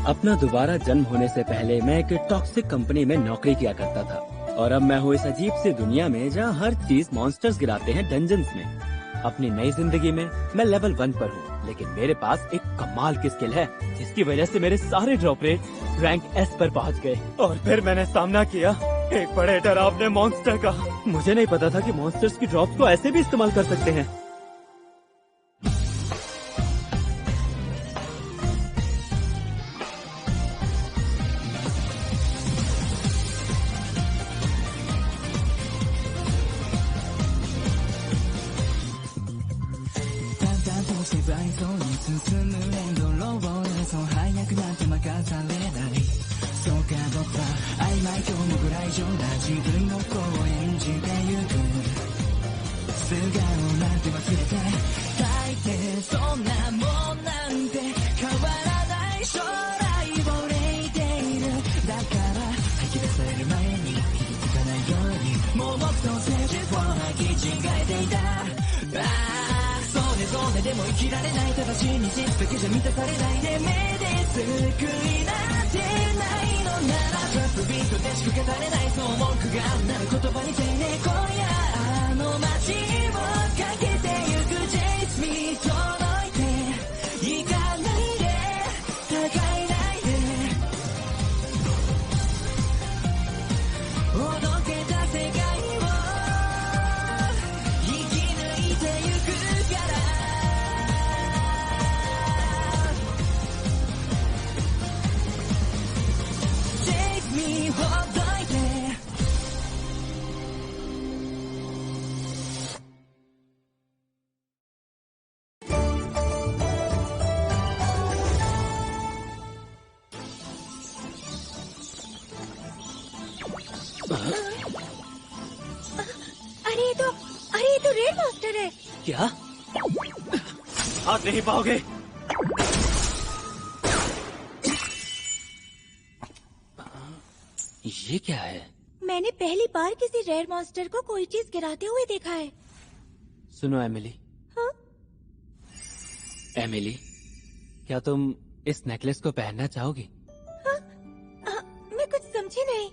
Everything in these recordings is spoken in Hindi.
अपना दोबारा जन्म होने से पहले मैं एक टॉक्सिक कंपनी में नौकरी किया करता था और अब मैं हूँ इस अजीब सी दुनिया में जहाँ हर चीज मॉन्स्टर्स गिराते हैं डंजन्स में। अपनी नई जिंदगी में मैं लेवल 1 पर हूँ, लेकिन मेरे पास एक कमाल की स्किल है जिसकी वजह से मेरे सारे ड्रॉप रेट रैंक S पर पहुँच गए। और फिर मैंने सामना किया एक बड़े डरावने मॉन्स्टर का। मुझे नहीं पता था कि मॉन्स्टर्स की ड्रॉप्स को ऐसे भी इस्तेमाल कर सकते हैं। अरे ये तो रेड मास्टर है। क्या? हाथ नहीं पाओगे। ये क्या है? मैंने पहली बार किसी रेड मास्टर को कोई चीज गिराते हुए देखा है। सुनो एमिली। हाँ? एमिली, क्या तुम इस नेकलेस को पहनना चाहोगी? हाँ? मैं कुछ समझी नहीं।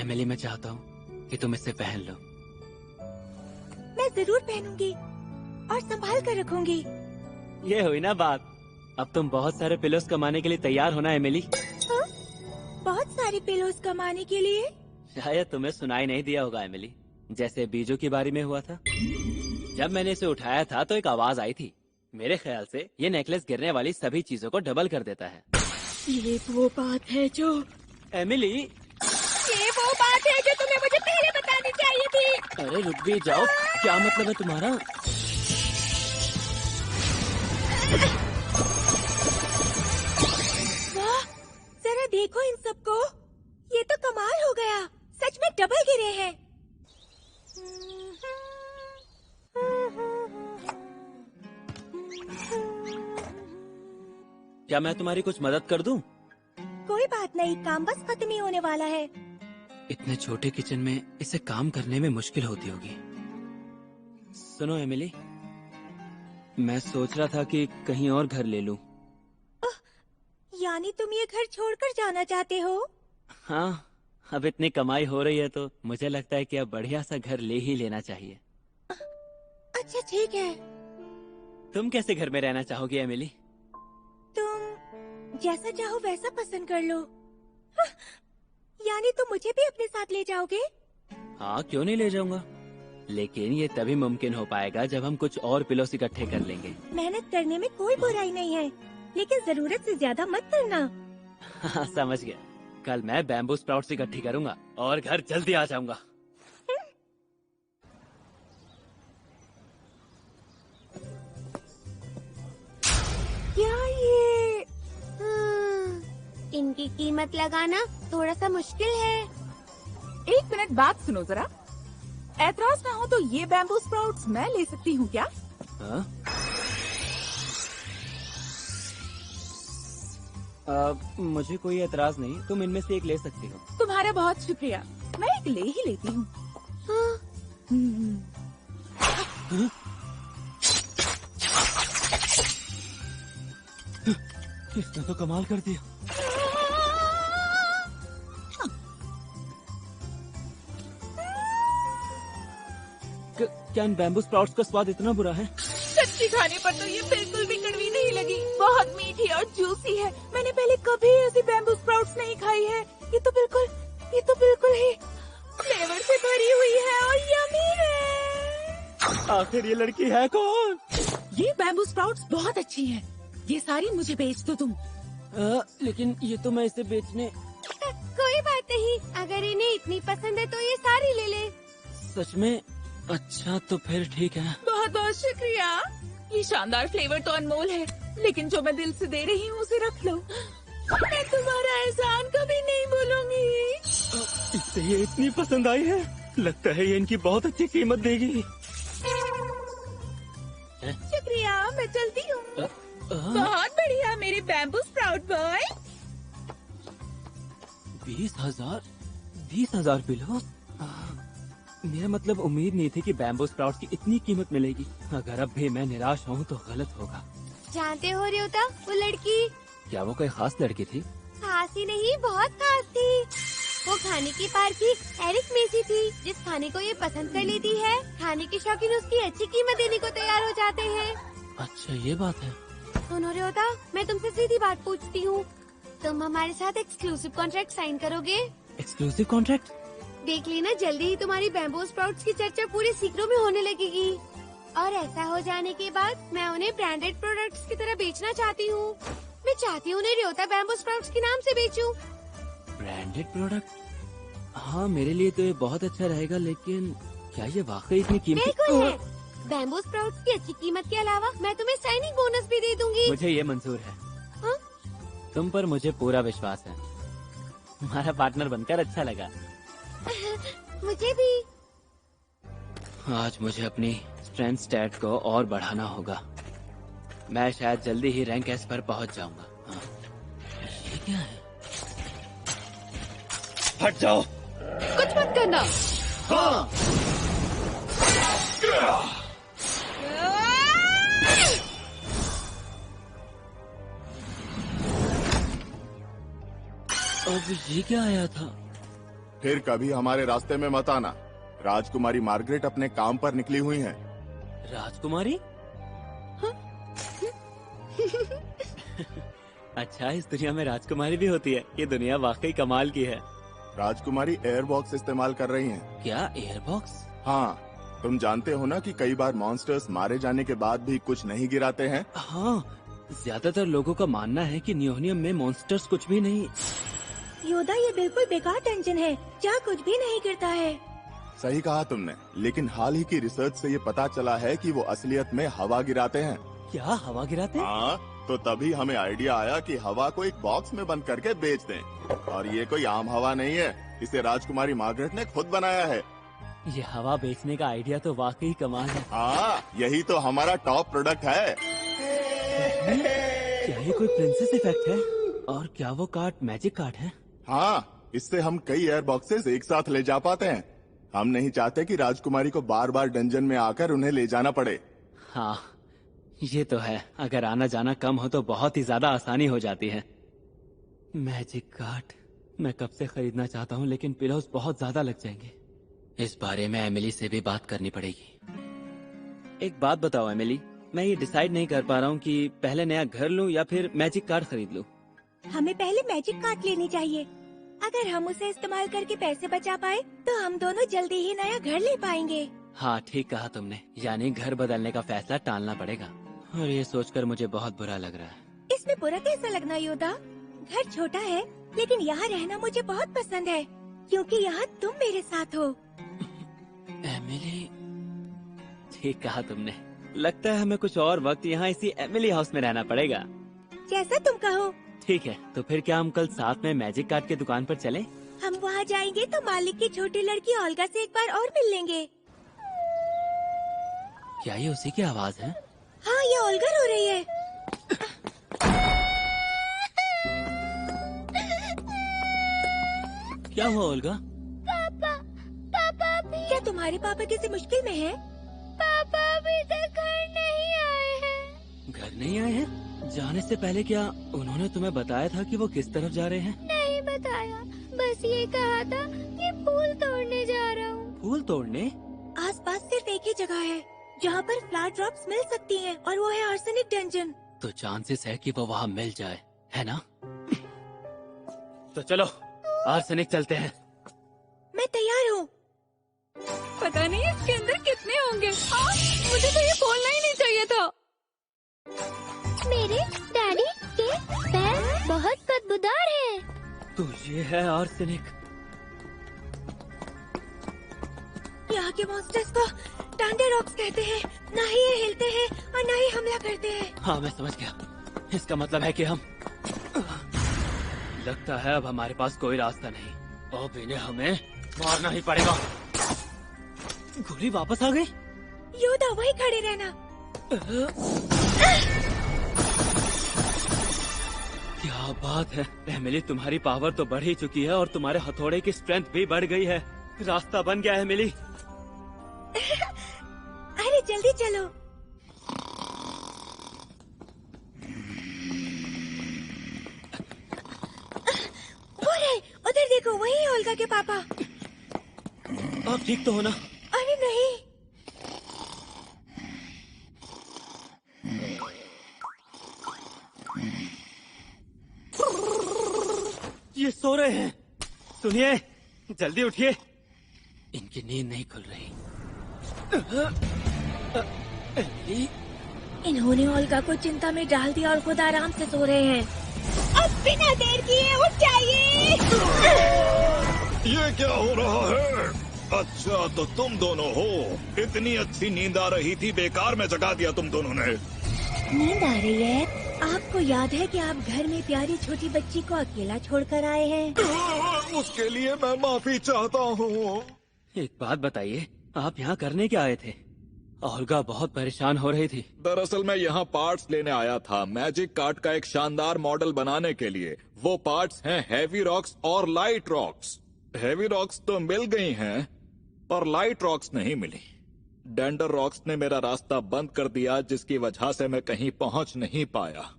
एमिली, मैं चाहता हूँ कि तुम इसे पहन लो। मैं जरूर पहनूंगी और संभाल कर रखूंगी। ये हुई ना बात। अब तुम बहुत सारे पिलोस कमाने के लिए तैयार हो ना एमिली? हाँ? बहुत सारी पिलोस कमाने के लिए? शायद तुम्हें सुनाई नहीं दिया होगा एमिली, जैसे बीजू की बारी में हुआ था। जब मैंने इसे उठाया था तो एक आवाज आई थी। मेरे ख्याल से ये नेकलेस गिरने वाली सभी चीजों को डबल कर देता है। ये वो बात है जो एमिली, ये वो बात है जो तुम्हें मुझे पहले बतानी चाहिए थी। अरे रुक भी जाओ, क्या मतलब है तुम्हारा? वाह, जरा देखो इन सबको। ये तो कमाल हो गया, सच में डबल गिरे हैं। क्या मैं तुम्हारी कुछ मदद कर दूं? कोई बात नहीं, काम बस खत्म ही होने वाला है। इतने छोटे किचन में इसे काम करने में मुश्किल होती होगी। सुनो एमिली, मैं सोच रहा था कि कहीं और घर ले लूं। यानी तुम ये घर छोड़कर जाना चाहते हो? हाँ, अब इतनी कमाई हो रही है तो मुझे लगता है कि अब बढ़िया सा घर ले ही लेना चाहिए। अच्छा ठीक है। तुम कैसे घर में रहना चाहोगी एमिली? तुम जैसा चाहो वैसा पसंद कर लो। हाँ, यानी तुम मुझे भी अपने साथ ले जाओगे? हाँ, क्यों नहीं ले जाऊंगा, लेकिन ये तभी मुमकिन हो पाएगा जब हम कुछ और पिलोस इकट्ठे कर लेंगे। मेहनत करने में कोई बुराई नहीं है, लेकिन जरूरत से ज्यादा मत करना। हाँ, समझ गया। कल मैं बैम्बू स्प्राउट्स इकट्ठी करूंगा और घर जल्दी आ जाऊंगा। क्या ये? इनकी कीमत लगाना थोड़ा सा मुश्किल है। एक मिनट बात सुनो जरा। ऐतराज ना हो तो ये बैम्बू स्प्राउट्स मैं ले सकती हूँ क्या? हाँ? मुझे कोई एतराज नहीं, तुम इनमें से एक ले सकती हो। तुम्हारा बहुत शुक्रिया, मैं एक ले ही लेती हूँ। हाँ। इसने तो कमाल कर दिया। क्या इन बैम्बू स्प्राउट्स का स्वाद इतना बुरा है? सच्ची खाने पर तो ये बिल्कुल भी कड़वी नहीं लगी, बहुत मीठी और जूसी है। मैंने पहले कभी ऐसी बैम्बू स्प्राउट्स नहीं खाई है। ये तो बिल्कुल ही फ्लेवर से भरी हुई है और यमी है। आखिर ये लड़की है कौन? ये बैम्बू स्प्राउट्स बहुत अच्छी हैं। ये सारी मुझे बेच दो तुम। लेकिन ये तो मैं इसे बेचने। कोई बात नहीं, अगर इन्हें इतनी पसंद है तो ये सारी ले ले। सच में? अच्छा तो फिर ठीक है। बहुत बहुत शुक्रिया। ये शानदार फ्लेवर तो अनमोल है, लेकिन जो मैं दिल से दे रही हूँ उसे रख लो। मैं तुम्हारा एहसान कभी नहीं भूलूंगी। इससे ये इतनी पसंद आई है, लगता है ये इनकी बहुत अच्छी कीमत देगी। शुक्रिया, मैं चलती हूँ। बहुत बढ़िया मेरे बैम्बू स्प्राउट बॉय। 20,000 किलो? मेरा मतलब उम्मीद नहीं थी कि बैम्बू स्प्राउट्स की इतनी कीमत मिलेगी। अगर अब भी मैं निराश हूँ तो गलत होगा। जानते हो रियोता, वो लड़की क्या वो कोई खास लड़की थी? खास ही नहीं, बहुत खास थी। वो खाने की पारखी एरिक मेसी थी। जिस खाने को ये पसंद कर लेती है, खाने के शौकीन उसकी अच्छी कीमत देने को तैयार हो जाते हैं। अच्छा ये बात है। सुनो रियोता, मैं तुमसे सीधी बात पूछती हूँ, तुम हमारे साथ एक्सक्लूसिव कॉन्ट्रैक्ट साइन करोगे? Exclusive contract? देख लेना, जल्दी ही तुम्हारी बैम्बू स्प्राउट्स की चर्चा पूरे सीक्रो में होने लगेगी। और ऐसा हो जाने के बाद मैं उन्हें ब्रांडेड प्रोडक्ट्स की तरह बेचना चाहती हूँ। मैं चाहती हूँ उन्हें रियोता बैम्बू स्प्राउट्स के नाम से बेचूं। Branded product? हाँ मेरे लिए तो ये बहुत अच्छा रहेगा, लेकिन क्या ये वाकई इतनी कीमती? बिल्कुल है। बैम्बू स्प्राउट्स की अच्छी कीमत के अलावा मैं तुम्हें साइनिंग बोनस भी दे दूंगी। मुझे ये मंजूर है। हाँ? तुम पर मुझे पूरा विश्वास है। हमारा पार्टनर बनकर अच्छा लगा। मुझे भी। आज मुझे अपनी स्ट्रेंथ स्टैट को और बढ़ाना होगा। मैं शायद जल्दी ही रैंक एस पर पहुंच जाऊंगा। हाँ। ये क्या है? हट जाओ। कुछ मत करना। हाँ। अब ये क्या आया था? फिर कभी हमारे रास्ते में मत आना। राजकुमारी मार्गरेट अपने काम पर निकली हुई हैं। राजकुमारी? अच्छा, इस दुनिया में राजकुमारी भी होती है। ये दुनिया वाकई कमाल की है। राजकुमारी एयरबॉक्स इस्तेमाल कर रही हैं। क्या एयरबॉक्स? हाँ, तुम जानते हो ना कि कई बार मॉन्स्टर्स मारे जाने के बाद भी कुछ नहीं गिराते हैं। हाँ, ज्यादातर लोगों का मानना है कि न्योनियम में मॉन्स्टर्स कुछ भी नहीं। योदा, ये बिल्कुल बेकार डंजन है जहाँ कुछ भी नहीं गिरता है। सही कहा तुमने, लेकिन हाल ही की रिसर्च से ये पता चला है कि वो असलियत में हवा गिराते हैं। क्या हवा गिराते हैं? हाँ, तो तभी हमें आइडिया आया कि हवा को एक बॉक्स में बंद करके बेच दें। और ये कोई आम हवा नहीं है, इसे राजकुमारी मार्गरेट ने खुद बनाया है। ये हवा बेचने का आइडिया तो वाकई कमाल है। हाँ, यही तो हमारा टॉप प्रोडक्ट है। क्या ये कोई प्रिंसेस इफेक्ट है? और क्या वो कार्ड मैजिक कार्ड है? हाँ, इससे हम कई एयर बॉक्सेस एक साथ ले जा पाते हैं। हम नहीं चाहते कि राजकुमारी को बार बार डंजन में आकर उन्हें ले जाना पड़े। हाँ, ये तो है। अगर आना जाना कम हो तो बहुत ही ज्यादा आसानी हो जाती है। मैजिक कार्ड मैं कब से खरीदना चाहता हूँ, लेकिन पिलोस बहुत ज्यादा लग जाएंगे। इस बारे में एमिली से भी बात करनी पड़ेगी। एक बात बताओ एमिली, मैं ये डिसाइड नहीं कर पा रहा हूँ कि पहले नया घर लूँ या फिर मैजिक कार्ड खरीद लूँ। हमें पहले मैजिक कार्ड लेनी चाहिए। अगर हम उसे इस्तेमाल करके पैसे बचा पाए तो हम दोनों जल्दी ही नया घर ले पाएंगे। हाँ ठीक कहा तुमने, यानी घर बदलने का फैसला टालना पड़ेगा। और ये सोचकर मुझे बहुत बुरा लग रहा है। इसमें बुरा कैसा लगना योदा? घर छोटा है लेकिन यहाँ रहना मुझे बहुत पसंद है, क्योंकि यहाँ तुम मेरे साथ हो। एमिली, ठीक कहा तुमने। लगता है हमें कुछ और वक्त यहाँ इसी एमिली हाउस में रहना पड़ेगा। जैसा तुम कहो। ठीक है, तो फिर क्या हम कल साथ में मैजिक कार्ड की दुकान पर चलें? हम वहाँ जाएंगे तो मालिक की छोटी लड़की ओल्गा से एक बार और मिल लेंगे। क्या ये उसी की आवाज है? हाँ, ये ओल्गा रो रही है। क्या हुआ ओल्गा? पापा भी। क्या तुम्हारे पापा किसी मुश्किल में हैं? पापा अभी तक घर नहीं आए हैं। घर नहीं आए हैं? जाने से पहले क्या उन्होंने तुम्हें बताया था कि वो किस तरफ जा रहे हैं? नहीं बताया, बस ये कहा था कि फूल तोड़ने जा रहा हूँ। फूल तोड़ने? आसपास सिर्फ एक एक ही जगह है जहाँ पर फ्लैट ड्रॉप्स मिल सकती हैं और वो है आर्सेनिक डंजन। तो चांसेस है कि वो वहाँ मिल जाए, है ना? तो चलो आर्सेनिक चलते हैं। मैं तैयार हूँ। पता नहीं इसके अंदर कितने होंगे। मुझे तो ये खोलना ही नहीं चाहिए था। मेरे डैडी के पैर बहुत बदबूदार हैं। तो ये है आर्सेनिक। यहाँ के मॉन्स्टर्स को टैंडर रॉक्स कहते हैं। ना ही ये हिलते हैं और ना ही हमला करते हैं। हाँ मैं समझ गया। इसका मतलब है कि हम लगता है अब हमारे पास कोई रास्ता नहीं। अब इन्हें हमें मारना ही पड़ेगा। गोली वापस आ गई। योदा वही खड़े रहना। क्या बात है एमिली, तुम्हारी पावर तो बढ़ ही चुकी है और तुम्हारे हथौड़े की स्ट्रेंथ भी बढ़ गई है। रास्ता बन गया है एमिली। अरे जल्दी चलो। वो रहे, उधर देखो, वही ओल्गा के पापा। आप ठीक तो हो ना? अरे नहीं। ये सो रहे हैं। सुनिए जल्दी उठिए। इनकी नींद नहीं खुल रही। एमिली, इन्होंने ओल्गा को चिंता में डाल दिया और खुद आराम से सो रहे हैं। अब बिना देर किए उठ जाइए। ये क्या हो रहा है? अच्छा तो तुम दोनों हो। इतनी अच्छी नींद आ रही थी, बेकार में जगा दिया तुम दोनों ने। नींद आ रही है? आपको याद है कि आप घर में प्यारी छोटी बच्ची को अकेला छोड़कर आए हैं? उसके लिए मैं माफी चाहता हूँ। एक बात बताइए, आप यहाँ करने क्या आए थे? ओल्गा बहुत परेशान हो रही थी। दरअसल मैं यहाँ पार्ट्स लेने आया था, मैजिक कार्ट का एक शानदार मॉडल बनाने के लिए। वो पार्ट्स हैं हैवी रॉक्स और लाइट रॉक्स। हैवी रॉक्स तो मिल गई हैं, पर लाइट रॉक्स नहीं मिली। डेंडर रॉक्स ने मेरा रास्ता बंद कर दिया, जिसकी वजह से मैं कहीं पहुँच नहीं पाया।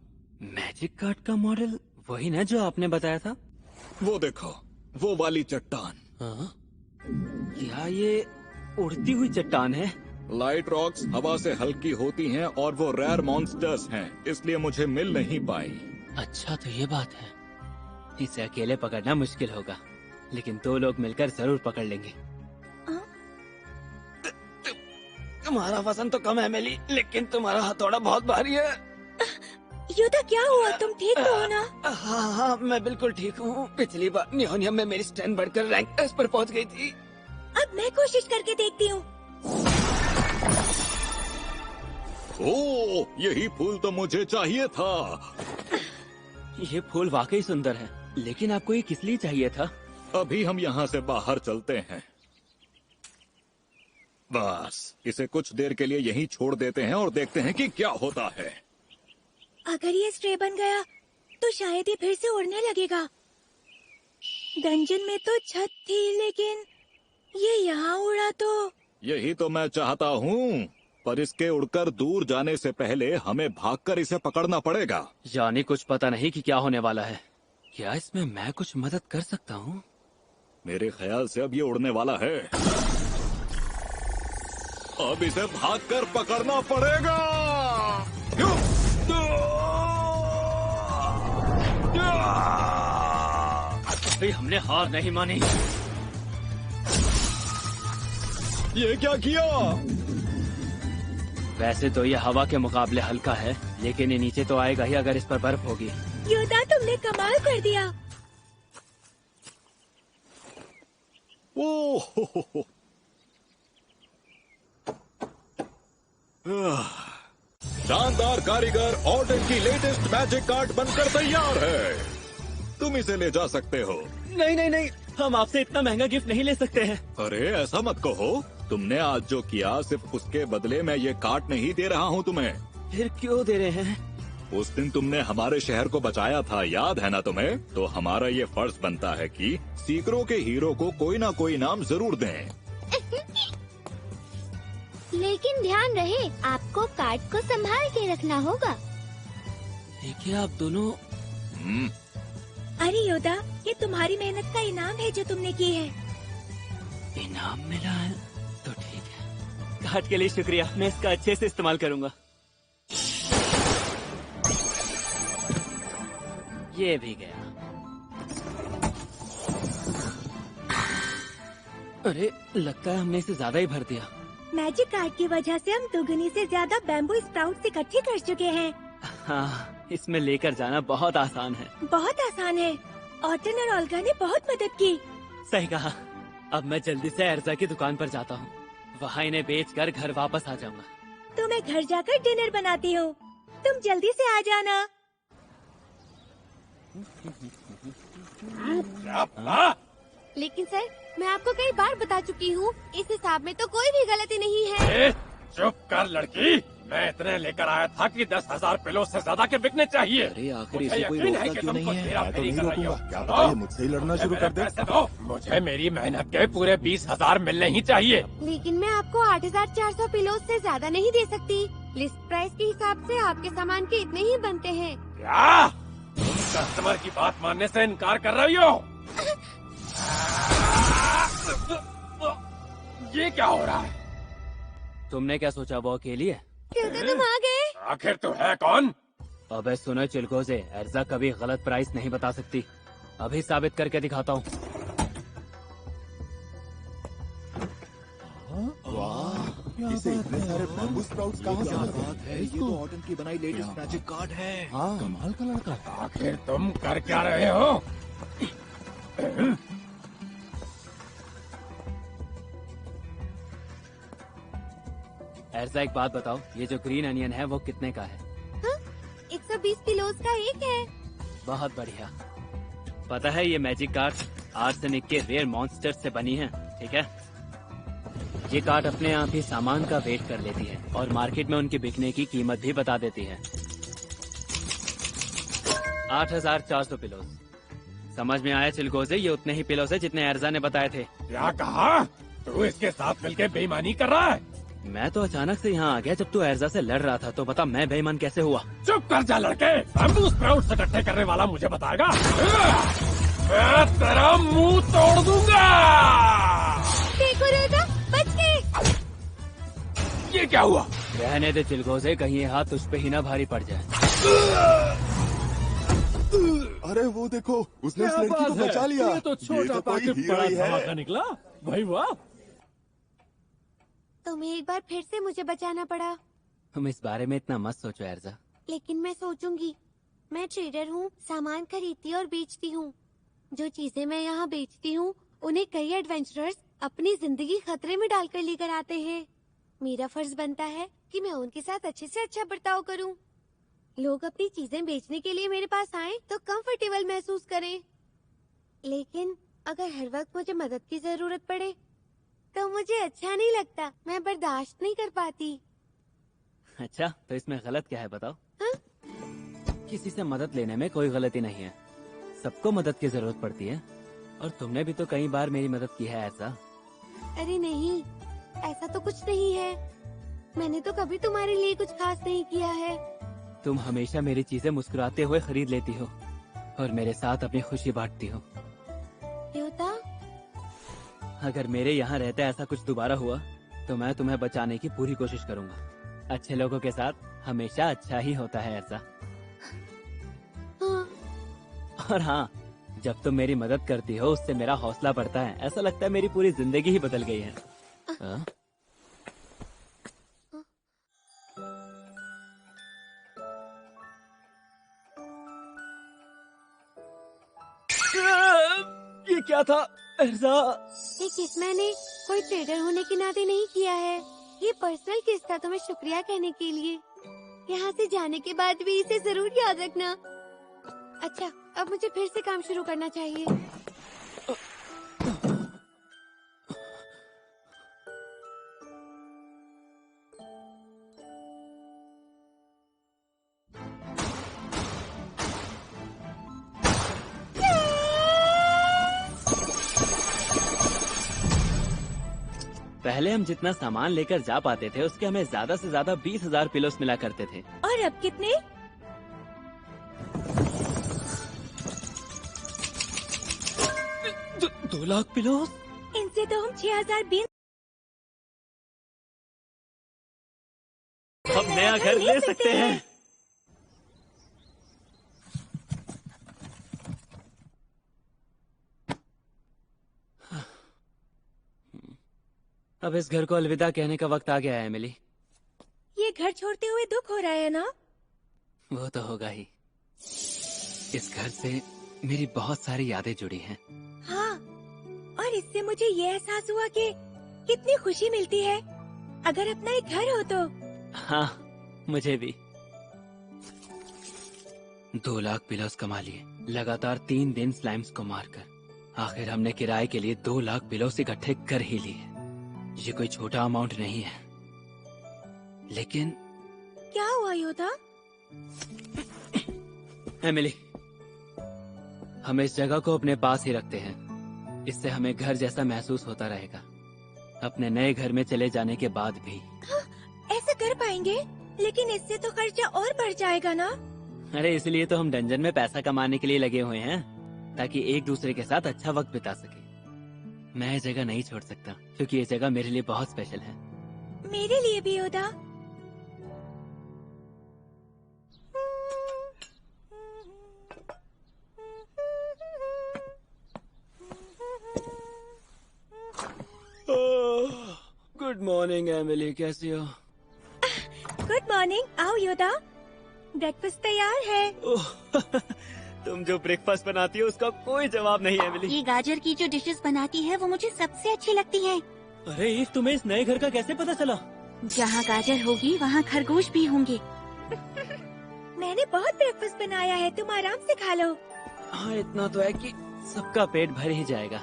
मैजिक कार्ट का मॉडल वही ना जो आपने बताया था? वो देखो, वो वाली चट्टान। हाँ? क्या ये उड़ती हुई चट्टान है? लाइट रॉक्स हवा से हल्की होती हैं और वो रेयर मॉन्स्टर्स हैं, इसलिए मुझे मिल नहीं पाई। अच्छा तो ये बात है। इसे अकेले पकड़ना मुश्किल होगा, लेकिन 2 लोग मिलकर जरूर पकड़ लेंगे। तुम्हारा वजन तो कम है एमिली, लेकिन तुम्हारा हथौड़ा बहुत भारी है। योदा क्या हुआ? तुम ठीक तो हो ना? हाँ हाँ मैं बिल्कुल ठीक हूँ। पिछली बार नियोनियम में मेरी स्ट्रेंथ बढ़कर रैंक S पर पहुँच गई थी। अब मैं कोशिश करके देखती हूँ। ओह, यही फूल तो मुझे चाहिए था। ये फूल वाकई सुंदर है, लेकिन आपको ये किस लिए चाहिए था? अभी हम यहाँ से बाहर चलते हैं। बस इसे कुछ देर के लिए यहीं छोड़ देते हैं और देखते हैं कि क्या होता है। अगर ये स्ट्रे बन गया तो शायद ये फिर से उड़ने लगेगा। डंजन में तो छत थी, लेकिन ये यहाँ उड़ा तो। यही तो मैं चाहता हूँ, पर इसके उड़कर दूर जाने से पहले हमें भागकर इसे पकड़ना पड़ेगा। यानी कुछ पता नहीं कि क्या होने वाला है। क्या इसमें मैं कुछ मदद कर सकता हूँ? मेरे ख्याल से अब ये उड़ने वाला है। अब इसे भागकर पकड़ना पड़ेगा। अभी हमने हार नहीं मानी। ये क्या किया? वैसे तो ये हवा के मुकाबले हल्का है, लेकिन ये नीचे तो आएगा ही अगर इस पर बर्फ होगी। योदा तुमने कमाल कर दिया। ओह शानदार कारीगर ऑर्डन की लेटेस्ट मैजिक कार्ड बनकर तैयार है। तुम इसे ले जा सकते हो। नहीं नहीं नहीं, हम आपसे इतना महंगा गिफ्ट नहीं ले सकते हैं। अरे ऐसा मत कहो। तुमने आज जो किया सिर्फ उसके बदले मैं ये कार्ड नहीं दे रहा हूँ तुम्हें। फिर क्यों दे रहे हैं? उस दिन तुमने हमारे शहर को बचाया था, याद है ना तुम्हें? तो हमारा ये फर्ज बनता है कि सीकरों के हीरो को कोई ना कोई इनाम जरूर दें। लेकिन ध्यान रहे, आपको कार्ड को संभाल के रखना होगा। देखिए आप दोनों। अरे योदा, ये तुम्हारी मेहनत का इनाम है जो तुमने की है। इनाम मिला है तो ठीक है। कार्ड के लिए शुक्रिया, मैं इसका अच्छे से इस्तेमाल करूंगा। ये भी गया। अरे लगता है हमने इसे ज्यादा ही भर दिया। मैजिक कार्ड की वजह से हम दोगुनी से ज्यादा बैम्बू स्प्राउट्स इकट्ठे कर चुके हैं। हाँ, इसमें लेकर जाना बहुत आसान है। बहुत आसान है। ऑटन और ओल्गा ने बहुत मदद की। सही कहा। अब मैं जल्दी से एर्जा की दुकान पर जाता हूँ, वहाँ इन्हें बेचकर घर वापस आ जाऊंगा। तो मैं घर जाकर डिनर बनाती हूँ, तुम जल्दी से आ जाना। लेकिन सर, मैं आपको कई बार बता चुकी हूँ, इस हिसाब में तो कोई भी गलती नहीं है। चुप कर लड़की, मैं इतने लेकर आया था कि 10,000 पिलो से ज्यादा के बिकने चाहिए। अरे आखिर मुझे इसे कोई यकीन है रोकता कि क्यों तुमको नहीं है? हेरा मैं तो फेरी नहीं कर रही हो। रोकूंगा। क्या पता ये मुझसे ही लड़ना शुरू कर दे। पैसे दो, मुझे मेरी मेहनत के पूरे 20,000 मिलने ही चाहिए। लेकिन मैं आपको 8,400 पिलो से ज्यादा नहीं दे सकती। लिस्ट प्राइस के हिसाब से आपके सामान के इतने ही बनते हैं। क्या तुम कस्टमर की बात मानने से इनकार कर रही हो? ये क्या हो रहा है? तुमने क्या सोचा वो अकेली है? क्यों तो तुम आ गए? आखिर तू है कौन? अबे सुनो चिलगोजे, एर्जा कभी गलत प्राइस नहीं बता सकती। अभी साबित करके दिखाता हूँ। वाह, इसे इतने सारे बैम्बू स्प्राउट्स कहाँ से मिलते हैं? ये तो ऑटन की बनाई लेटेस्ट मैजिक कार्ड है। हाँ, कमाल का लड़का है। आखिर तुम कर क्या रहे हो? एर्जा एक बात बताओ, ये जो ग्रीन अनियन है वो कितने का है? 120 किलोज का एक है। बहुत बढ़िया। पता है ये मैजिक कार्ड आर्सेनिक के रेयर मॉन्स्टर से बनी है, ठीक है? ये कार्ड अपने आप ही सामान का वेट कर लेती है और मार्केट में उनकी बिकने की कीमत भी बता देती है। 8,400 पिलो। समझ में आया चिलगोजे? ये उतने ही पिलो है जितने एर्जा ने बताए थे। क्या कहा? तू इसके साथ मिलके बेईमानी कर रहा है? मैं तो अचानक से यहाँ आ गया जब तू एर्जा से लड़ रहा था, तो बता मैं बेईमान कैसे हुआ? चुप कर जा लड़के, बैम्बू स्प्राउट्स इकट्ठे करने वाला मुझे बताएगा। मैं तेरा मुंह तोड़ दूंगा। देखो रोजा, बच गए। ये क्या हुआ? रहने दे चिलगोजे, कहीं ये हाथ तुझ पे ही ना भारी पड़ जाए। अरे वो देखो, उसने इस लड़की को बचा लिया। ये तो छोटा कोई पाके हीरो बड़ा ही है। धमाका निकला। भाई वाह। तुम्हें एक बार फिर से मुझे बचाना पड़ा। तुम इस बारे में इतना मत सोचो एर्जा। लेकिन मैं सोचूंगी। मैं ट्रेडर हूँ, सामान खरीदती और बेचती हूँ। जो चीजें मैं यहाँ बेचती हूँ, उन्हें कई एडवेंचरर्स अपनी जिंदगी खतरे में डालकर लेकर आते हैं। मेरा फर्ज बनता है कि मैं उनके साथ अच्छे से अच्छा बर्ताव करूँ। लोग अपनी चीजें बेचने के लिए मेरे पास आएं तो कंफर्टेबल महसूस करें। लेकिन अगर हर वक्त मुझे मदद की जरूरत पड़े तो मुझे अच्छा नहीं लगता। मैं बर्दाश्त नहीं कर पाती। अच्छा, तो इसमें गलत क्या है बताओ? हाँ? किसी से मदद लेने में कोई गलती नहीं है। सबको मदद की जरूरत पड़ती है और तुमने भी तो कई बार मेरी मदद की है एर्जा। अरे नहीं, ऐसा तो कुछ नहीं है। मैंने तो कभी तुम्हारे लिए कुछ खास नहीं किया है। तुम हमेशा मेरी चीजें मुस्कुराते हुए खरीद लेती हो और मेरे साथ अपनी खुशी बांटती हो। योता, अगर मेरे यहाँ रहते ऐसा कुछ दोबारा हुआ तो मैं तुम्हें बचाने की पूरी कोशिश करूंगा। अच्छे लोगों के साथ हमेशा अच्छा ही होता है एर्जा। हाँ, और हाँ, जब तुम मेरी मदद करती हो उससे मेरा हौसला बढ़ता है। ऐसा लगता है मेरी पूरी जिंदगी ही बदल गई है। हाँ? ये क्या था एर्जा? ये किस मैंने कोई ट्रेडर होने के नाते नहीं किया है। ये पर्सनल किस था तुम्हें शुक्रिया कहने के लिए। यहाँ से जाने के बाद भी इसे जरूर याद रखना। अच्छा, अब मुझे फिर से काम शुरू करना चाहिए। पहले हम जितना सामान लेकर जा पाते थे उसके हमें ज्यादा से ज्यादा 20,000 पिलोस मिला करते थे। और अब कितने? 2 लाख पिलोस? इनसे तो हम 6,000 20 नया घर ले सकते हैं। अब इस घर को अलविदा कहने का वक्त आ गया है एमिली। ये घर छोड़ते हुए दुख हो रहा है ना? वो तो होगा ही। इस घर से मेरी बहुत सारी यादें जुड़ी हैं। हाँ, और इससे मुझे ये एहसास हुआ कि कितनी खुशी मिलती है अगर अपना एक घर हो तो। हाँ, मुझे भी। 2 लाख पिलोस कमा लिए लगातार 3 दिन स्लाइम्स को मारकर। आखिर हमने किराए के लिए 2 लाख पिलोस इकट्ठे कर ही लिए। ये कोई छोटा अमाउंट नहीं है, लेकिन क्या हुआ योदा? एमिली, हम इस जगह को अपने पास ही रखते हैं। इससे हमें घर जैसा महसूस होता रहेगा अपने नए घर में चले जाने के बाद भी। ऐसा कर पाएंगे, लेकिन इससे तो खर्चा और बढ़ जाएगा ना? अरे इसलिए तो हम डंजन में पैसा कमाने के लिए लगे हुए हैं, ताकि एक दूसरे के साथ अच्छा वक्त बिता सके। मैं ये जगह नहीं छोड़ सकता, क्योंकि ये जगह मेरे लिए बहुत स्पेशल है। मेरे लिए भी योदा। गुड मॉर्निंग एमिली, कैसी हो? Good morning. आओ योदा, ब्रेकफास्ट तैयार है। तुम जो ब्रेकफास्ट बनाती हो उसका कोई जवाब नहीं एमिली। ये गाजर की जो डिशेस बनाती है वो मुझे सबसे अच्छी लगती है। अरे ईव, तुम्हें इस नए घर का कैसे पता चला? जहाँ गाजर होगी वहाँ खरगोश भी होंगे। मैंने बहुत ब्रेकफास्ट बनाया है, तुम आराम से खा लो। हाँ, इतना तो है कि सबका पेट भर ही जाएगा।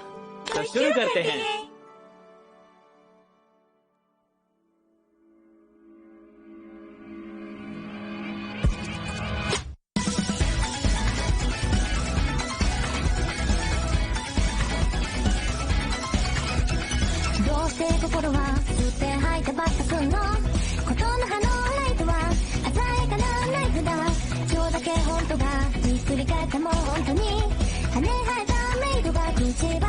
तो शुरू करते हैं। Cheer